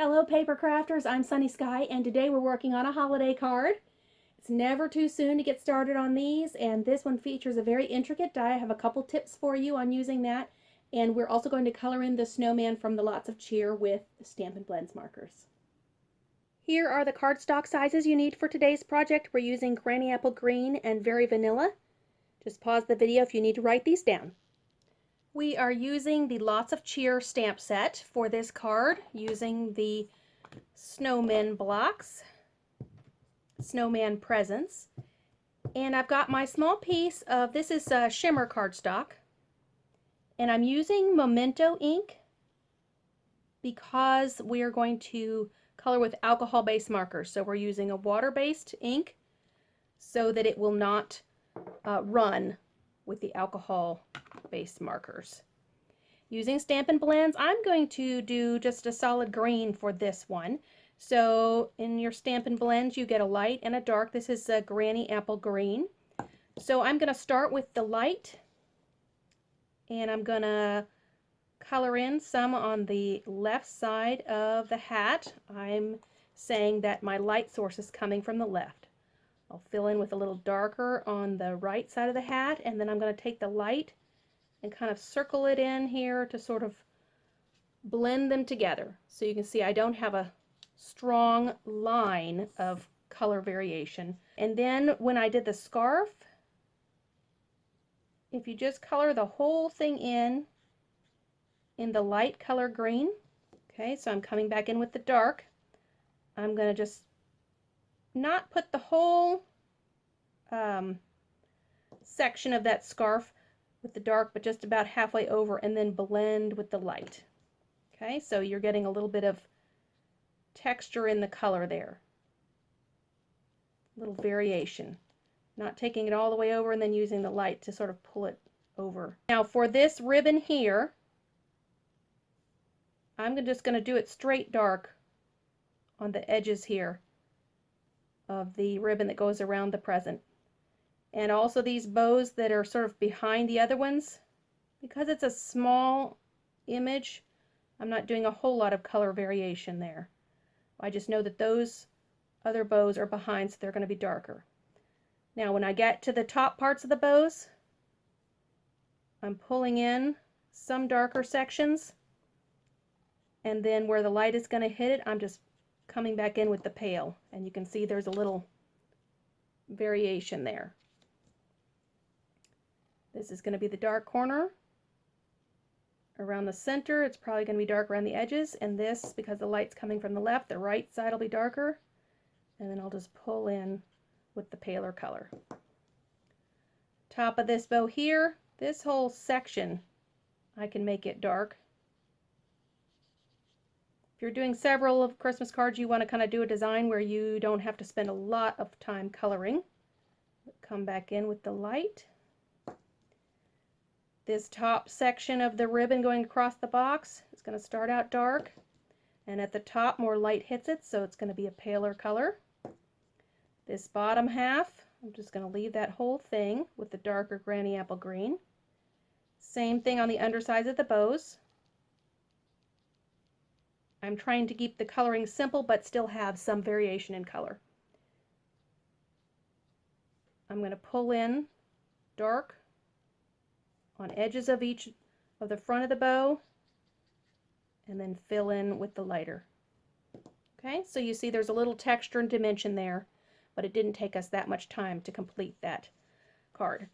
Hello paper crafters, I'm Sunny Sky, and today we're working on a holiday card. It's never too soon to get started on these, and this one features a very intricate die. I have a couple tips for you on using that, and we're also going to color in the snowman from the Lots of Cheer with Stampin' Blends markers. Here are the cardstock sizes you need for today's project. We're using Granny Apple Green and Very Vanilla. Just pause the video if you need to write these down. We are using the Lots of Cheer stamp set for this card, using the Snowman blocks, Snowman presents, and I've got my small piece of, this is shimmer cardstock, and I'm using Memento ink because we are going to color with alcohol-based markers. So we're using a water-based ink so that it will not run with the alcohol-based markers. Using Stampin' Blends, I'm going to do just a solid green for this one. So in your Stampin' Blends, you get a light and a dark. This is a Granny Apple Green. So I'm going to start with the light, and I'm going to color in some on the left side of the hat. I'm saying that my light source is coming from the left. I'll fill in with a little darker on the right side of the hat, and then I'm going to take the light and kind of circle it in here to sort of blend them together. So you can see I don't have a strong line of color variation. And then when I did the scarf, if you just color the whole thing in the light color green, okay, so I'm coming back in with the dark. I'm going to just not put the whole section of that scarf with the dark, but just about halfway over, and then blend with the light. Okay, so you're getting a little bit of texture in the color there. A little variation. Not taking it all the way over and then using the light to sort of pull it over. Now for this ribbon here, I'm just going to do it straight dark on the edges here of the ribbon that goes around the present. And also these bows that are sort of behind the other ones, because it's a small image, I'm not doing a whole lot of color variation there. I just know that those other bows are behind, so they're going to be darker. Now when I get to the top parts of the bows, I'm pulling in some darker sections, and then where the light is going to hit it, I'm just coming back in with the pale, and you can see there's a little variation there. This is going to be the dark corner around the center. It's probably going to be dark around the edges, and this, because the light's coming from the left, the right side will be darker, and then I'll just pull in with the paler color. Top of this bow here, this whole section, I can make it dark. If you're doing several of Christmas cards, you want to kind of do a design where you don't have to spend a lot of time coloring. Come back in with the light. This top section of the ribbon going across the box is going to start out dark, and at the top more light hits it, so it's going to be a paler color. This bottom half, I'm just going to leave that whole thing with the darker Granny Apple Green. Same thing on the undersides of the bows. I'm trying to keep the coloring simple but still have some variation in color. I'm going to pull in dark on edges of each of the front of the bow, and then fill in with the lighter. Okay, so you see there's a little texture and dimension there, but it didn't take us that much time to complete that card.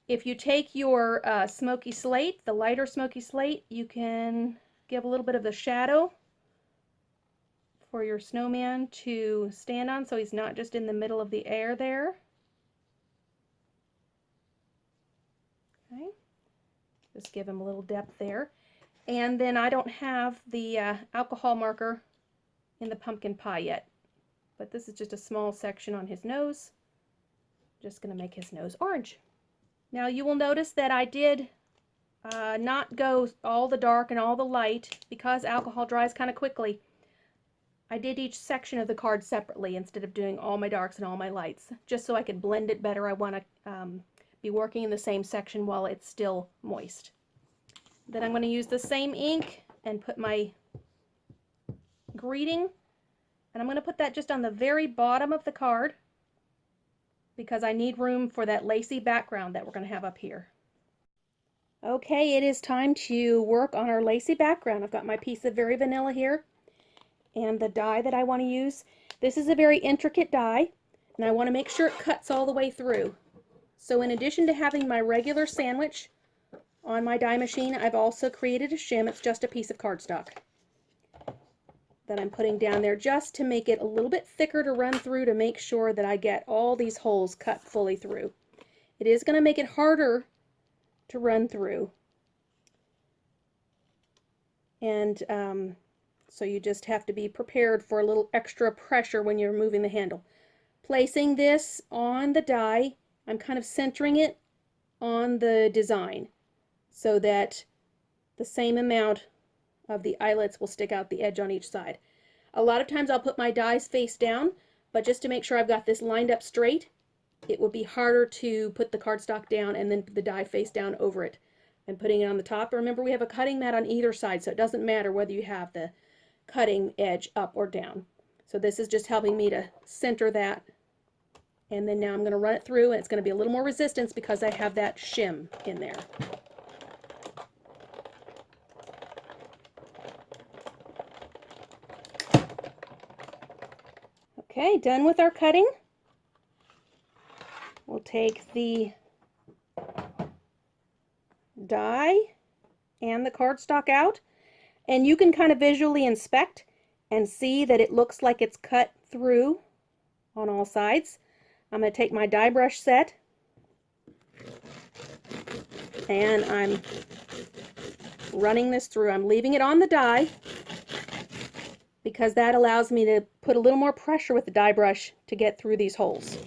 If you take your Smoky Slate, the lighter Smoky Slate, you can give a little bit of the shadow for your snowman to stand on, so he's not just in the middle of the air there. Okay. Just give him a little depth there. And then I don't have the alcohol marker in the pumpkin pie yet, but this is just a small section on his nose. Just going to make his nose orange. Now you will notice that I did not go all the dark and all the light, because alcohol dries kind of quickly. I did each section of the card separately instead of doing all my darks and all my lights, just so I could blend it better. I want to be working in the same section while it's still moist. Then I'm going to use the same ink and put my greeting, and I'm going to put that just on the very bottom of the card because I need room for that lacy background that we're going to have up here. Okay, it is time to work on our lacy background. I've got my piece of Very Vanilla here and the die that I want to use. This is a very intricate die, and I want to make sure it cuts all the way through. So in addition to having my regular sandwich on my die machine, I've also created a shim. It's just a piece of cardstock that I'm putting down there just to make it a little bit thicker to run through, to make sure that I get all these holes cut fully through. It is going to make it harder to run through, and so you just have to be prepared for a little extra pressure when you're moving the handle. Placing this on the die, I'm kind of centering it on the design so that the same amount of the eyelets will stick out the edge on each side. A lot of times I'll put my dies face down, but just to make sure I've got this lined up straight, it would be harder to put the cardstock down and then the die face down over it and putting it on the top. Remember, we have a cutting mat on either side, so it doesn't matter whether you have the cutting edge up or down. So this is just helping me to center that, and then now I'm going to run it through, and it's going to be a little more resistance because I have that shim in there. Okay, done with our cutting. We'll take the die and the cardstock out, and you can kind of visually inspect and see that it looks like it's cut through on all sides. I'm going to take my die brush set, and I'm running this through. I'm leaving it on the die because that allows me to put a little more pressure with the die brush to get through these holes.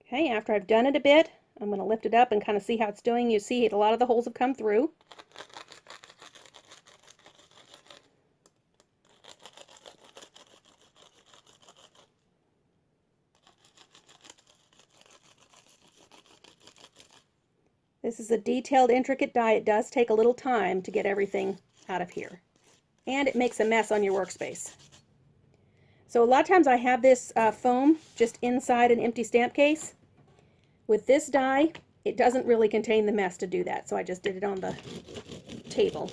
Okay, after I've done it a bit, I'm going to lift it up and kind of see how it's doing. You see a lot of the holes have come through. This is a detailed, intricate die. It does take a little time to get everything out of here, and it makes a mess on your workspace. So a lot of times I have this foam just inside an empty stamp case. With this die, it doesn't really contain the mess to do that, so I just did it on the table.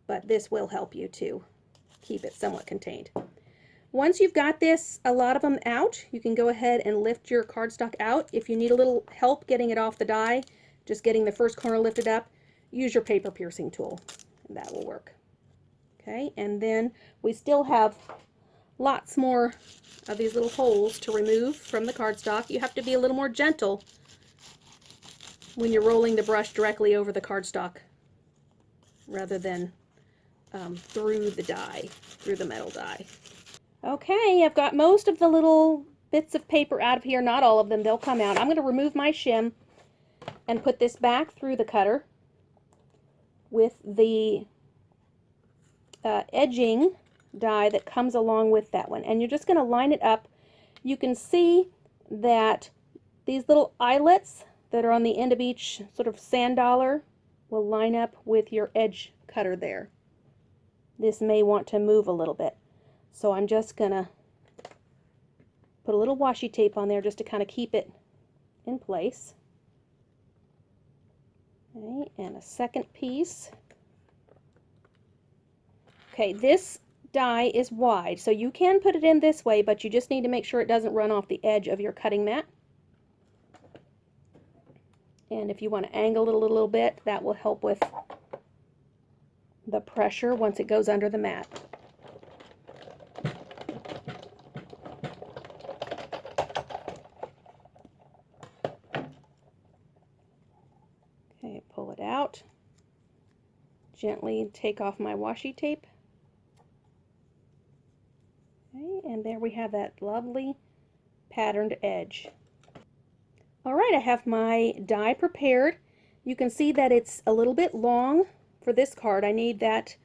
But this will help you to keep it somewhat contained. Once you've got this, a lot of them out, you can go ahead and lift your cardstock out. If you need a little help getting it off the die, just getting the first corner lifted up, use your paper piercing tool, and that will work. Okay, and then we still have lots more of these little holes to remove from the cardstock. You have to be a little more gentle when you're rolling the brush directly over the cardstock rather than through the die, through the metal die. Okay, I've got most of the little bits of paper out of here, not all of them, they'll come out. I'm going to remove my shim and put this back through the cutter with the edging die that comes along with that one, and you're just going to line it up. You can see that these little eyelets that are on the end of each sort of sand dollar will line up with your edge cutter there. This may want to move a little bit, so I'm just going to put a little washi tape on there just to kind of keep it in place. Okay, and a second piece. Okay, this die is wide, so you can put it in this way, but you just need to make sure it doesn't run off the edge of your cutting mat. And if you want to angle it a little bit, that will help with the pressure once it goes under the mat. Okay, pull it out. Gently take off my washi tape. Okay, and there we have that lovely patterned edge. Alright, I have my die prepared. You can see that it's a little bit long for this card. I need that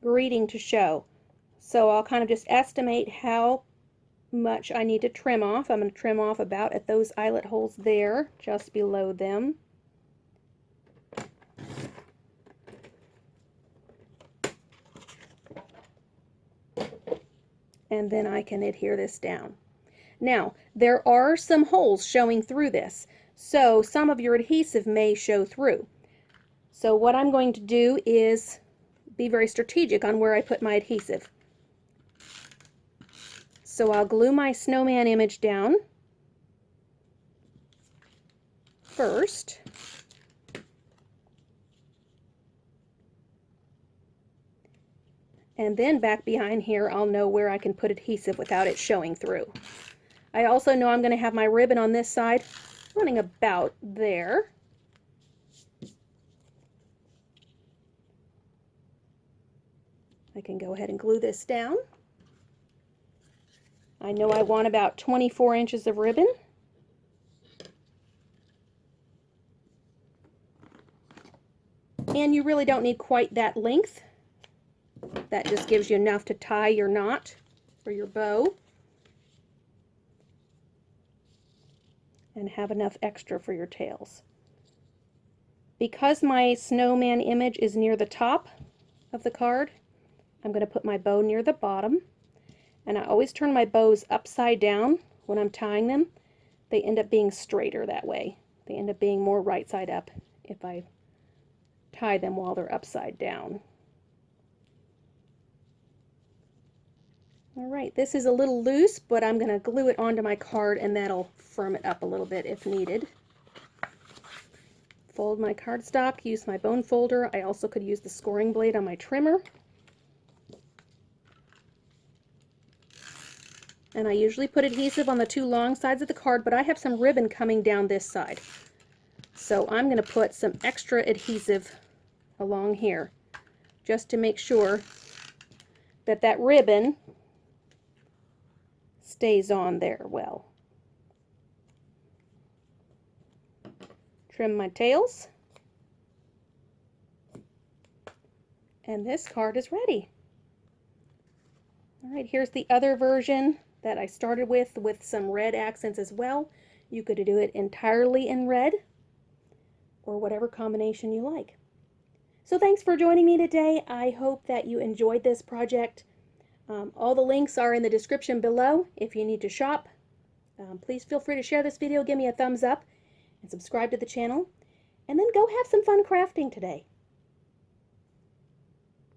greeting to show. So I'll kind of just estimate how much I need to trim off. I'm going to trim off about at those eyelet holes there, just below them. and then I can adhere this down. Now, there are some holes showing through this, so some of your adhesive may show through. So what I'm going to do is be very strategic on where I put my adhesive. So I'll glue my snowman image down first. And then back behind here, I'll know where I can put adhesive without it showing through. I also know I'm going to have my ribbon on this side running about there. I can go ahead and glue this down. I know I want about 24 inches of ribbon. And you really don't need quite that length. That just gives you enough to tie your knot or your bow and have enough extra for your tails. Because my snowman image is near the top of the card, I'm going to put my bow near the bottom, and I always turn my bows upside down when I'm tying them. They end up being straighter that way. They end up being more right side up if I tie them while they're upside down. Alright, this is a little loose, but I'm going to glue it onto my card and that'll firm it up a little bit if needed. Fold my cardstock, use my bone folder. I also could use the scoring blade on my trimmer. And I usually put adhesive on the two long sides of the card, but I have some ribbon coming down this side. So I'm going to put some extra adhesive along here just to make sure that that ribbon stays on there well. Trim my tails. And this card is ready. Alright, here's the other version that I started with some red accents as well. You could do it entirely in red or whatever combination you like. So thanks for joining me today. I hope that you enjoyed this project. All the links are in the description below if you need to shop. Please feel free to share this video, give me a thumbs up, and subscribe to the channel. And then go have some fun crafting today.